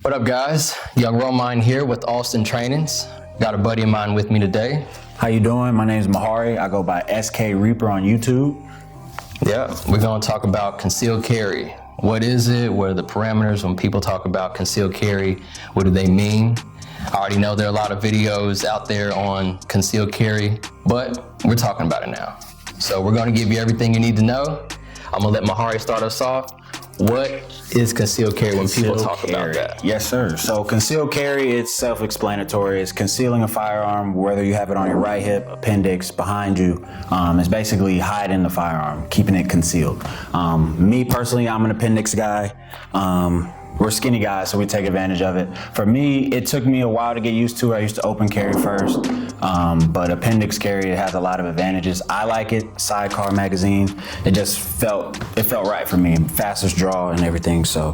What up, guys? Young Romine here with Austin Trainings. Got a buddy of mine with me today. How you doing? My name is Mahari. I go by SK Reaper on YouTube. Yeah, we're going to talk about concealed carry. What is it? What are the parameters when people talk about concealed carry? What do they mean? I already know there are a lot of videos out there on concealed carry, but we're talking about it now. So we're going to give you everything you need to know. I'm going to let Mahari start us off. What is concealed carry when people talk about that? Yes, sir. So concealed carry, it's self-explanatory. It's concealing a firearm, whether you have it on your right hip, appendix, behind you. It's basically hiding the firearm, keeping it concealed. Me personally, I'm an appendix guy. We're skinny guys, so we take advantage of it. For me, it took me a while to get used to it. I used to open carry first, but appendix carry, it has a lot of advantages. I like it, sidecar magazine. It just felt right for me. Fastest draw and everything, so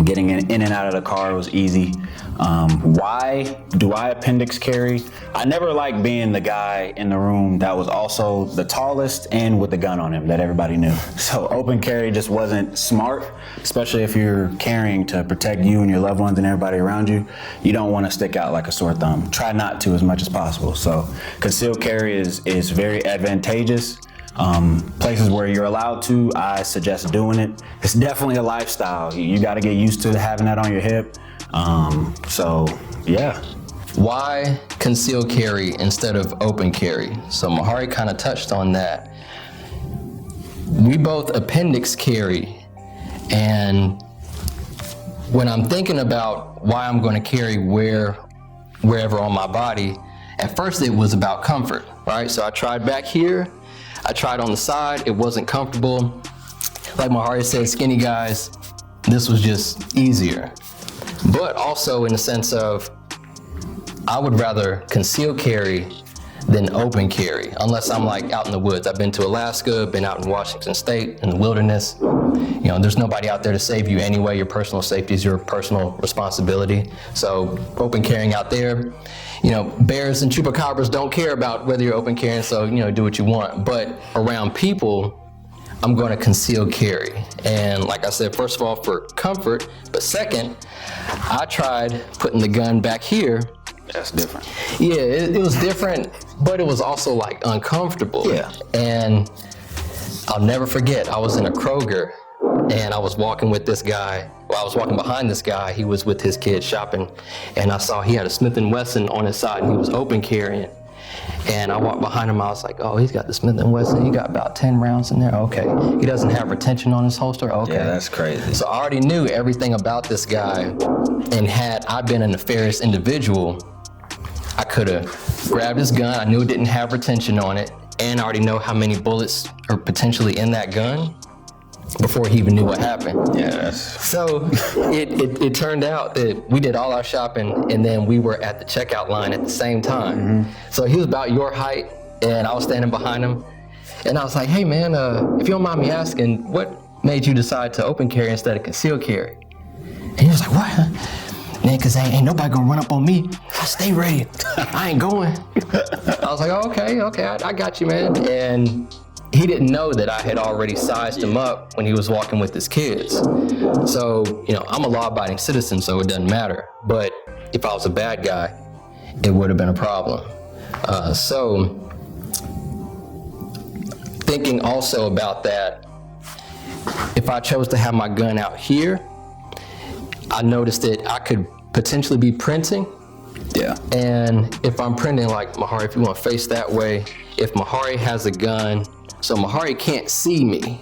getting in and out of the car was easy. Why do I appendix carry? I never liked being the guy in the room that was also the tallest and with the gun on him that everybody knew. So open carry just wasn't smart, especially if you're carrying to protect you and your loved ones and everybody around you. You don't want to stick out like a sore thumb. Try not to as much as possible. So concealed carry is very advantageous. Places where you're allowed to, I suggest doing it. It's definitely a lifestyle. You got to get used to having that on your hip. So yeah. Why concealed carry instead of open carry? So Mahari kind of touched on that. We both appendix carry, and when I'm thinking about why I'm going to carry wherever on my body, at first it was about comfort, right? So I tried back here, I tried on the side, it wasn't comfortable. Like Mahari said, skinny guys, this was just easier. But also in the sense of, I would rather conceal carry than open carry, unless I'm like out in the woods. I've been to Alaska, been out in Washington State, in the wilderness. You know, there's nobody out there to save you anyway. Your personal safety is your personal responsibility. So open carrying out there, you know, bears and chupacabras don't care about whether you're open carrying, so, you know, do what you want. But around people, I'm going to conceal carry. And like I said, first of all, for comfort, but second, I tried putting the gun back here. That's different. Yeah, it was different, but it was also like uncomfortable. Yeah. And I'll never forget, I was in a Kroger and I was walking with this guy. Well, I was walking behind this guy. He was with his kids shopping, and I saw he had a Smith & Wesson on his side and he was open carrying. And I walked behind him, I was like, oh, he's got the Smith & Wesson, he got about 10 rounds in there, okay. He doesn't have retention on his holster, okay. Yeah, that's crazy. So I already knew everything about this guy, and had I been a nefarious individual, I could have grabbed his gun, I knew it didn't have retention on it, and I already know how many bullets are potentially in that gun before he even knew what happened. Yes. So it turned out that we did all our shopping, and then we were at the checkout line at the same time. Mm-hmm. So he was about your height, and I was standing behind him, and I was like, hey man, if you don't mind me asking, what made you decide to open carry instead of concealed carry? And he was like, what? Man, cause ain't nobody gonna run up on me. I stay ready. I ain't going. I was like, oh, okay, I got you, man. And he didn't know that I had already sized him up when he was walking with his kids. So, you know, I'm a law-abiding citizen, so it doesn't matter. But if I was a bad guy, it would have been a problem. So, thinking also about that, if I chose to have my gun out here, I noticed that I could potentially be printing. Yeah. And if I'm printing, like Mahari, if you want to face that way, if Mahari has a gun, so Mahari can't see me.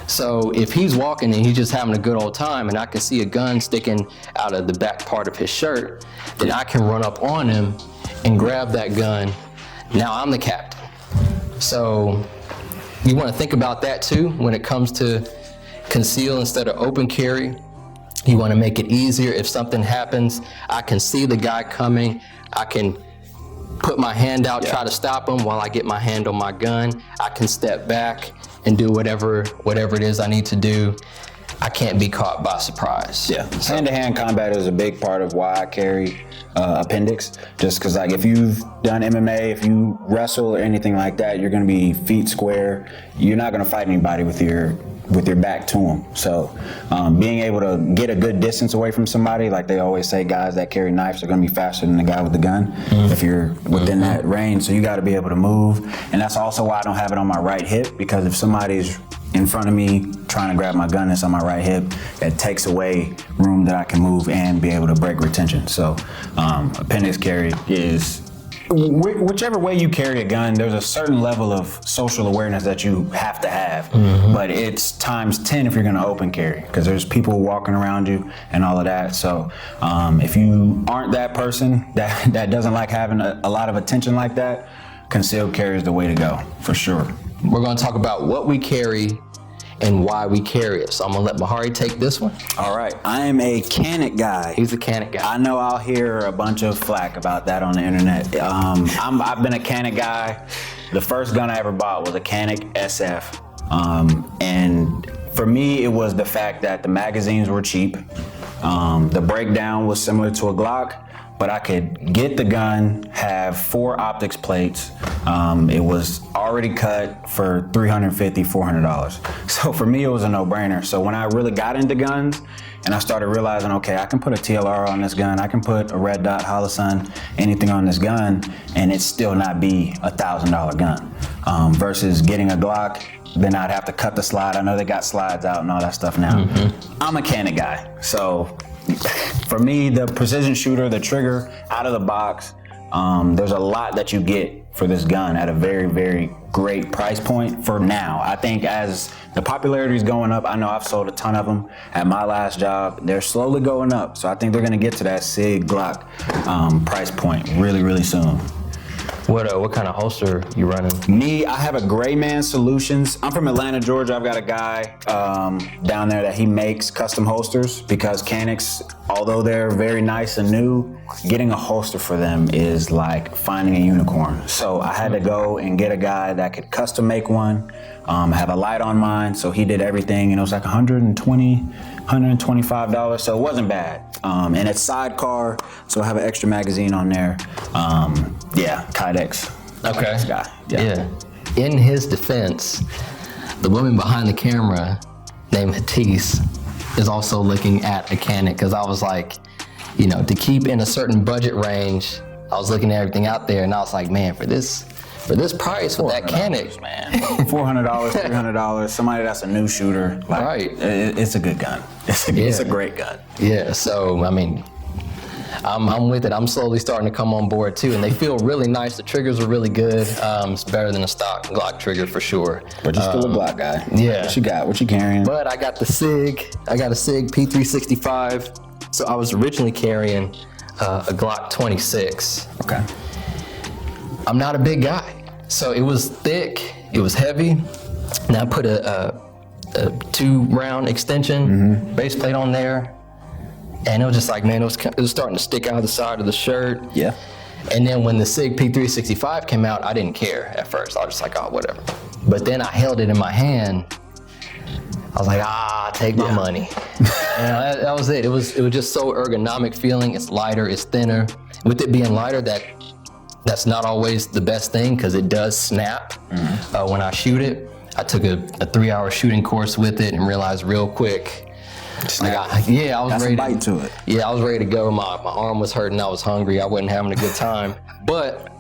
So if he's walking and he's just having a good old time and I can see a gun sticking out of the back part of his shirt, then I can run up on him and grab that gun. Now I'm the captain. So you want to think about that too when it comes to conceal instead of open carry. You want to make it easier. If something happens, I can see the guy coming. I can put my hand out, try to stop him while I get my hand on my gun. I can step back and do whatever it is I need to do. I can't be caught by surprise. Yeah, so hand-to-hand combat is a big part of why I carry appendix. Just because, like, if you've done MMA, if you wrestle or anything like that, you're going to be feet square. You're not going to fight anybody with your with your back to them. So being able to get a good distance away from somebody, like they always say, guys that carry knives are going to be faster than the guy with the gun if you're within that range. So you got to be able to move. And that's also why I don't have it on my right hip, because if somebody's in front of me trying to grab my gun that's on my right hip, it takes away room that I can move and be able to break retention. So appendix carry is, whichever way you carry a gun, there's a certain level of social awareness that you have to have, but it's times 10 if you're going to open carry, because there's people walking around you and all of that. So if you aren't that person that doesn't like having a lot of attention like that, concealed carry is the way to go, for sure. We're going to talk about what we carry and why we carry it. So I'm going to let Mahari take this one. All right. I am a Canik guy. He's a Canik guy. I know I'll hear a bunch of flack about that on the internet. I've been a Canik guy. The first gun I ever bought was a Canik SF. And for me, it was the fact that the magazines were cheap. The breakdown was similar to a Glock, but I could get the gun, have 4 optics plates. It was already cut for $350, $400. So for me, it was a no-brainer. So when I really got into guns and I started realizing, okay, I can put a TLR on this gun, I can put a red dot, Holosun, anything on this gun, and it still not be a $1,000 gun. Versus getting a Glock, then I'd have to cut the slide. I know they got slides out and all that stuff now. I'm a Canik guy. So for me, the precision shooter, the trigger out of the box, there's a lot that you get for this gun at a very, very great price point for now. I think as the popularity is going up, I know I've sold a ton of them at my last job. They're slowly going up. So I think they're going to get to that SIG Glock price point really, really soon. What kind of holster you running? Me, I have a Gray Man Solutions. I'm from Atlanta, Georgia. I've got a guy down there that he makes custom holsters, because Caniks, although they're very nice and new, getting a holster for them is like finding a unicorn. So I had to go and get a guy that could custom make one. I have a light on mine, so he did everything, and it was like $120, $125, so it wasn't bad. And it's sidecar, so I have an extra magazine on there. Yeah, Kydex. Okay. Kydex guy. Yeah. In his defense, the woman behind the camera named Hatisse is also looking at a Canik, because I was like, to keep in a certain budget range, I was looking at everything out there, and I was like, man, for this price with that Canik, man, $400, $300, somebody that's a new shooter, like, right? It's a good gun. It's a great gun. Yeah. So I mean, I'm with it. I'm slowly starting to come on board too, and they feel really nice. The triggers are really good. It's better than a stock Glock trigger for sure. But you're still a Glock guy. Yeah. What you got? What you carrying? But I got the SIG. I got a SIG P365. So I was originally carrying a Glock 26. Okay. I'm not a big guy. So it was thick, it was heavy, and I put a 2-round extension base plate on there, and it was just like, man, it was starting to stick out of the side of the shirt. Yeah. And then when the SIG P365 came out, I didn't care at first. I was just like, oh, whatever. But then I held it in my hand. I was like, take my money. And that was it. It was just so ergonomic feeling. It's lighter, it's thinner. With it being lighter, that's not always the best thing, because it does snap when I shoot it. I took a 3-hour shooting course with it and realized real quick, I was ready. Bite to it. Yeah, I was ready to go. My arm was hurting. I was hungry. I wasn't having a good time. But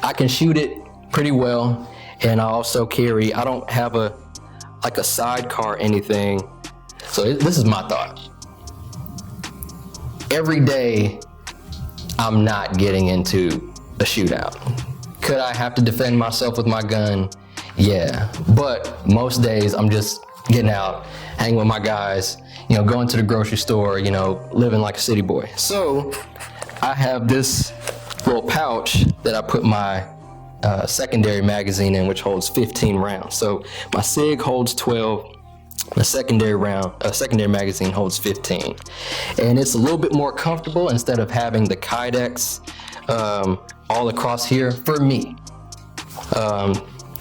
I can shoot it pretty well, and I also carry. I don't have a sidecar or anything. So this is my thought. Every day, I'm not getting into a shootout. Could I have to defend myself with my gun? Yeah, but most days I'm just getting out, hanging with my guys, going to the grocery store, living like a city boy. So I have this little pouch that I put my secondary magazine in, which holds 15 rounds. So my SIG holds 12. The secondary magazine holds 15, and it's a little bit more comfortable instead of having the Kydex all across here. For me,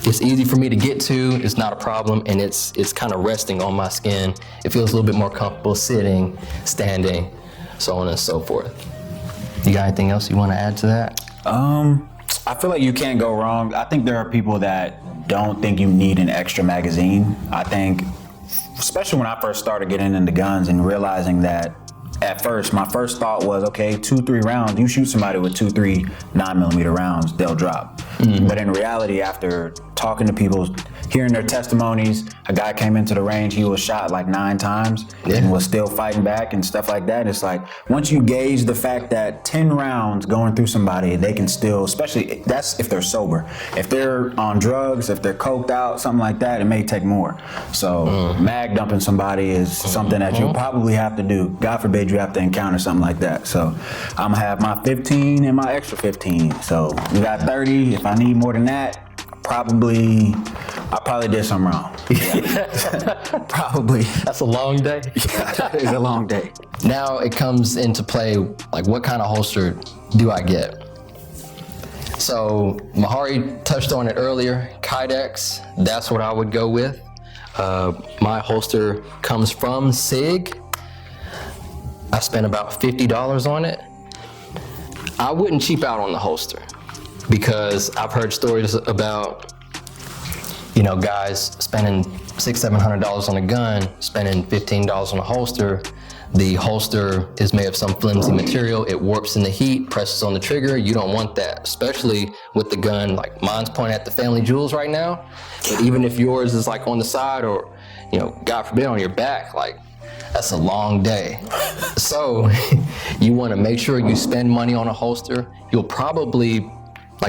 it's easy for me to get to. It's not a problem, and it's kind of resting on my skin. It feels a little bit more comfortable sitting, standing, so on and so forth. You got anything else you want to add to that? I feel like you can't go wrong. I think there are people that don't think you need an extra magazine. I think especially when I first started getting into guns and realizing that at first, my first thought was, okay, 2-3 rounds, you shoot somebody with 2-3 9mm rounds, they'll drop. But in reality, after talking to people, hearing their testimonies, a guy came into the range, he was shot like 9 times and was still fighting back and stuff like that. It's like, once you gauge the fact that 10 rounds going through somebody, they can still, especially, that's if they're sober. If they're on drugs, if they're coked out, something like that, it may take more. So mag dumping somebody is something that you'll probably have to do. God forbid you have to encounter something like that. So I'm gonna have my 15 and my extra 15. So we got 30. If I need more than that, I probably did something wrong. Probably. That's a long day. Yeah, it's a long day. Now it comes into play, like, what kind of holster do I get? So Mahari touched on it earlier, Kydex, that's what I would go with. My holster comes from SIG. I spent about $50 on it. I wouldn't cheap out on the holster because I've heard stories about, guys spending $600-700 on a gun, spending $15 on a holster. The holster is made of some flimsy material. It warps in the heat, presses on the trigger. You don't want that, especially with the gun. Like mine's pointing at the family jewels right now. But even if yours is like on the side or, God forbid on your back, like that's a long day. So you want to make sure you spend money on a holster. You'll probably,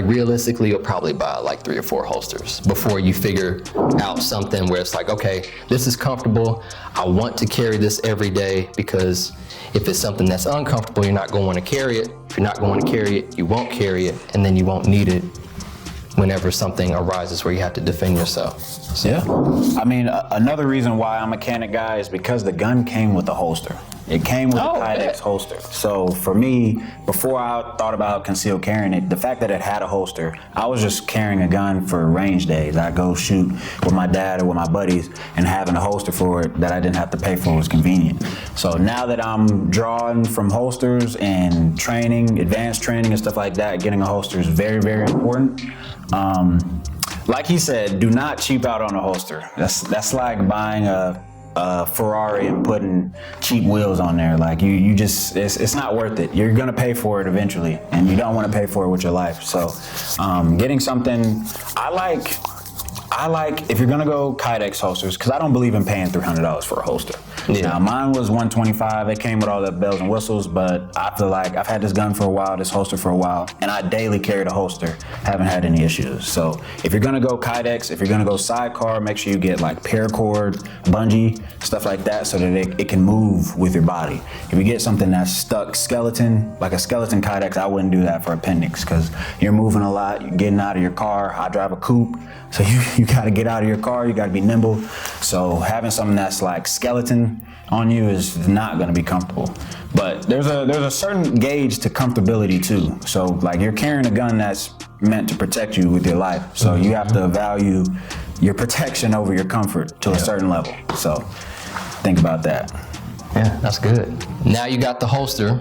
realistically, you'll probably buy like 3 or 4 holsters before you figure out something where it's like, okay, this is comfortable. I want to carry this every day, because if it's something that's uncomfortable, you're not going to want to carry it. If you're not going to carry it, you won't carry it, and then you won't need it whenever something arises where you have to defend yourself. So. Yeah. I mean, another reason why I'm a mechanic guy is because the gun came with a holster. It came with a Kydex holster. So for me, before I thought about concealed carrying it, the fact that it had a holster, I was just carrying a gun for range days. I go shoot with my dad or with my buddies, and having a holster for it that I didn't have to pay for was convenient. So now that I'm drawing from holsters and training, advanced training and stuff like that, getting a holster is very, very important. Like he said, do not cheap out on a holster. That's like buying a Ferrari and putting cheap wheels on there. Like you just, it's not worth it. You're gonna pay for it eventually, and you don't want to pay for it with your life. So getting something, I like if you're gonna go Kydex holsters, because I don't believe in paying $300 for a holster. Yeah. Now mine was $125. It came with all the bells and whistles, but I feel like I've had this gun for a while, this holster for a while, and I daily carry the holster. Haven't had any issues. So if you're gonna go Kydex, if you're gonna go sidecar, make sure you get like paracord, bungee, stuff like that, so that it can move with your body. If you get something that's stuck skeleton, like a skeleton Kydex, I wouldn't do that for appendix, because you're moving a lot, you're getting out of your car. I drive a coupe, so you gotta get out of your car, you gotta be nimble. So having something that's like skeleton on you is not gonna be comfortable. But there's a certain gauge to comfortability too. So like you're carrying a gun that's meant to protect you with your life. So you have to value your protection over your comfort to a certain level. So think about that. Yeah, that's good. Now you got the holster,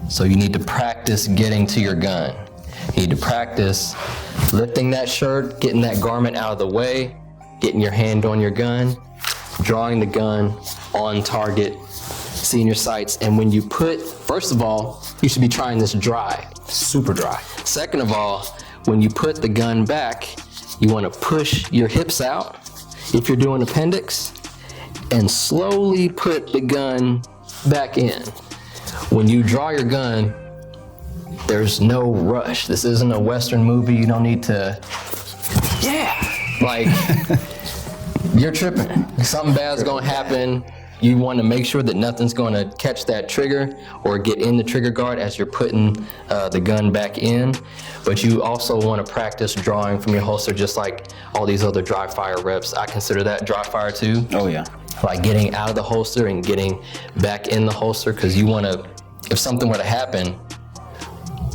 so you need to practice getting to your gun. You need to practice lifting that shirt, getting that garment out of the way, getting your hand on your gun, drawing the gun on target, seeing your sights. And when you first of all, you should be trying this dry. Super dry. Second of all, when you put the gun back, you want to push your hips out if you're doing appendix, and slowly put the gun back in. When you draw your gun, there's no rush. This isn't a Western movie. You don't need to, you're tripping. Something bad's gonna happen. You want to make sure that nothing's going to catch that trigger or get in the trigger guard as you're putting the gun back in. But you also want to practice drawing from your holster, just like all these other dry fire reps. I consider that dry fire too. Oh yeah. Like getting out of the holster and getting back in the holster, because you want to, if something were to happen,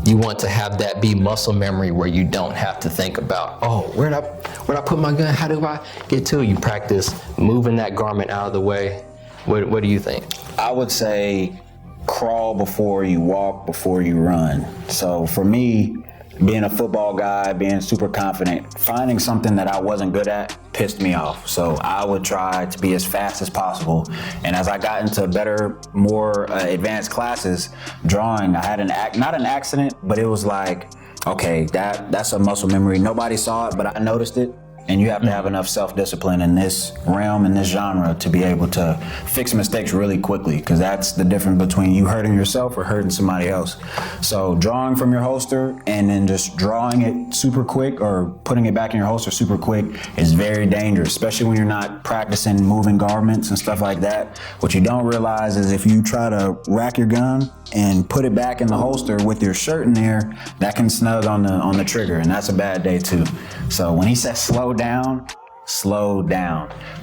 you want to have that be muscle memory where you don't have to think about, oh, where'd I put my gun? How do I get to it? You practice moving that garment out of the way. What do you think? I would say crawl before you walk, before you run. So for me, being a football guy, being super confident, finding something that I wasn't good at pissed me off. So I would try to be as fast as possible. And as I got into better, more advanced classes, drawing, I had not an accident, but it was like, okay, that's a muscle memory. Nobody saw it, but I noticed it. And you have to have enough self-discipline in this realm, in this genre, to be able to fix mistakes really quickly, because that's the difference between you hurting yourself or hurting somebody else. So drawing from your holster and then just drawing it super quick or putting it back in your holster super quick is very dangerous, especially when you're not practicing moving garments and stuff like that. What you don't realize is if you try to rack your gun and put it back in the holster with your shirt in there, that can snug on the trigger, and that's a bad day too. So when he says slow down.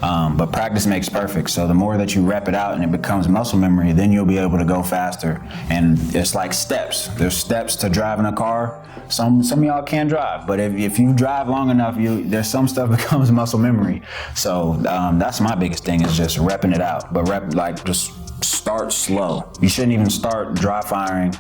But practice makes perfect. So the more that you rep it out and it becomes muscle memory, then you'll be able to go faster. And it's like steps. There's steps to driving a car. Some of y'all can't drive, but if you drive long enough, there's some stuff becomes muscle memory. So that's my biggest thing, is just repping it out. But just start slow. You shouldn't even start dry firing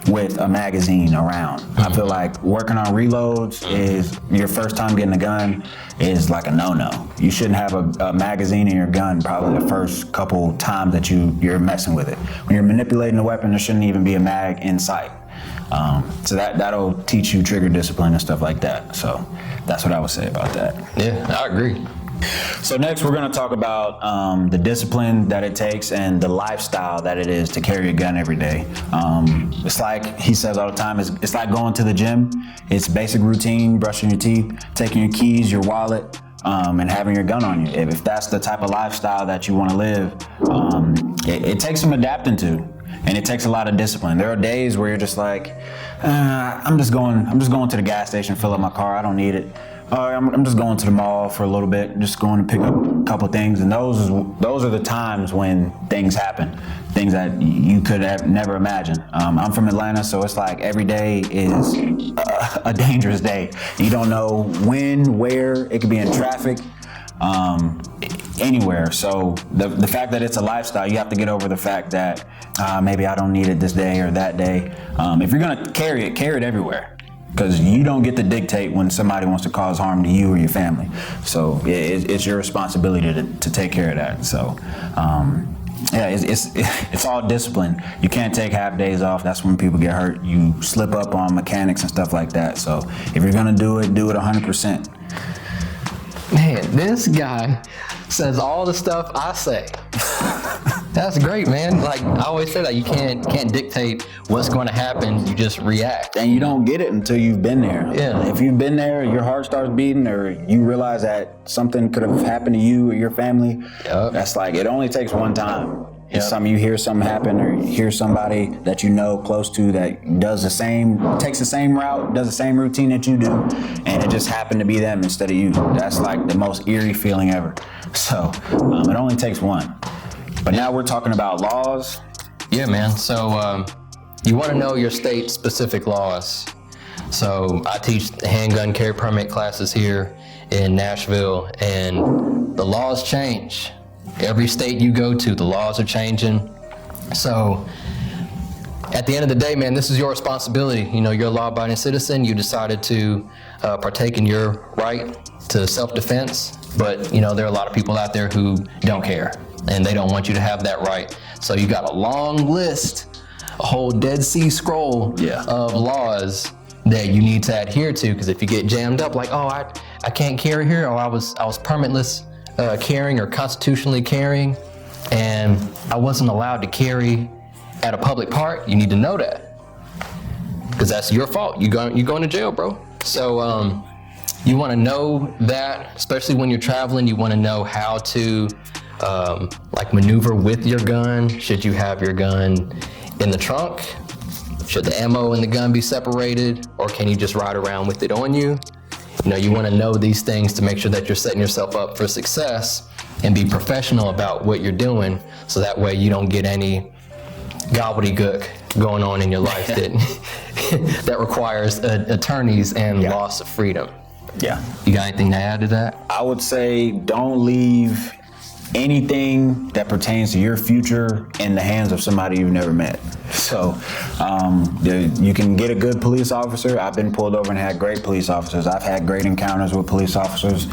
with a magazine around. I feel like working on reloads is your first time getting a gun is like a no-no. You shouldn't have a magazine in your gun probably the first couple times that you're messing with it. When you're manipulating the weapon, there shouldn't even be a mag in sight. So that'll teach you trigger discipline and stuff like that. So that's what I would say about that. Yeah, I agree. So next we're going to talk about the discipline that it takes and the lifestyle that it is to carry a gun every day. It's like he says all the time, it's like going to the gym. It's basic routine, brushing your teeth, taking your keys, your wallet, and having your gun on you. If that's the type of lifestyle that you want to live, it takes some adapting to. And it takes a lot of discipline. There are days where you're just like, I'm just going to the gas station, fill up my car, I don't need it. I'm just going to the mall for a little bit, just going to pick up a couple things, and those are the times when things happen, things that you could have never imagined. I'm from Atlanta, so it's like every day is a dangerous day. You don't know when, where, it could be in traffic, anywhere. So the fact that it's a lifestyle, you have to get over the fact that maybe I don't need it this day or that day. If you're gonna carry it everywhere. Because you don't get to dictate when somebody wants to cause harm to you or your family. So it's your responsibility to take care of that. So it's all discipline. You can't take half days off. That's when people get hurt. You slip up on mechanics and stuff like that. So if you're gonna do it 100%. Man, this guy says all the stuff I say. That's great, man. Like I always say that you can't dictate what's going to happen. You just react. And you don't get it until you've been there. Yeah. If you've been there, your heart starts beating, or you realize that something could have happened to you or your family. Yep. That's like, it only takes one time. It's you hear something happen, or you hear somebody that you know close to that takes the same route, does the same routine that you do, and it just happened to be them instead of you. That's like the most eerie feeling ever. So it only takes one. But now we're talking about laws. Yeah, man. So you want to know your state-specific laws. So I teach handgun carry permit classes here in Nashville, and the laws change. Every state you go to, the laws are changing. So at the end of the day, man, this is your responsibility. You know, you're a law-abiding citizen. You decided to partake in your right to self-defense. But, you know, there are a lot of people out there who don't care, and they don't want you to have that right. So you got a long list, a whole Dead Sea Scroll of laws that you need to adhere to, because if you get jammed up like, oh, I can't carry here, or I was permitless carrying or constitutionally carrying, and I wasn't allowed to carry at a public park, you need to know that, because that's your fault. You're going to jail, bro. So you want to know that, especially when you're traveling. You want to know how to maneuver with your gun. Should you have your gun in the trunk? Should the ammo and the gun be separated, or can you just ride around with it on you? You know, you want to know these things to make sure that you're setting yourself up for success and be professional about what you're doing, so that way you don't get any gobbledygook going on in your life that requires attorneys and loss of freedom. Yeah. You got anything to add to that? I would say don't leave anything that pertains to your future in the hands of somebody you've never met. So you can get a good police officer. I've been pulled over and had great police officers. I've had great encounters with police officers.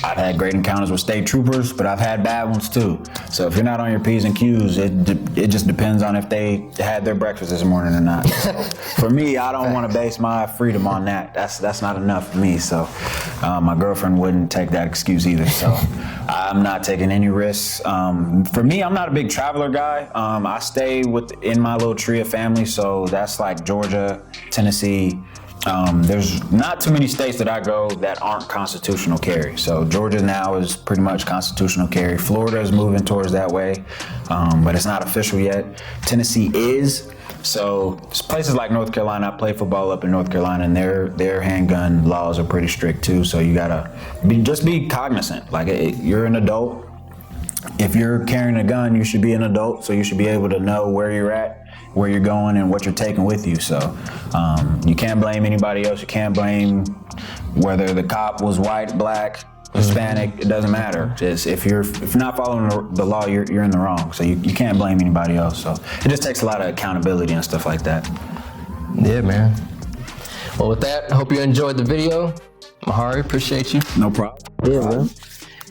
I've had great encounters with state troopers, but I've had bad ones too. So if you're not on your P's and Q's, it just depends on if they had their breakfast this morning or not. So for me, I don't want to base my freedom on that. That's not enough for me. So my girlfriend wouldn't take that excuse either. So I'm not taking any risks. For me, I'm not a big traveler guy. I stay in my little tree of family. So that's like Georgia, Tennessee. There's not too many states that I go that aren't constitutional carry. So Georgia now is pretty much constitutional carry. Florida is moving towards that way, but it's not official yet. Tennessee is. So places like North Carolina, I play football up in North Carolina, and their handgun laws are pretty strict too. So you gotta just be cognizant. Like you're an adult. If you're carrying a gun, you should be an adult. So you should be able to know where you're at, where you're going, and what you're taking with you. So you can't blame anybody else. You can't blame whether the cop was white, black, Hispanic. It doesn't matter. Just if you're not following the law, you're in the wrong. So you can't blame anybody else. So it just takes a lot of accountability and stuff like that. Yeah, man. Well, with that, I hope you enjoyed the video. Mahari, appreciate you. No problem. Yeah, man.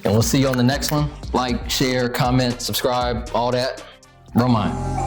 And we'll see you on the next one. Like, share, comment, subscribe, all that. Romine.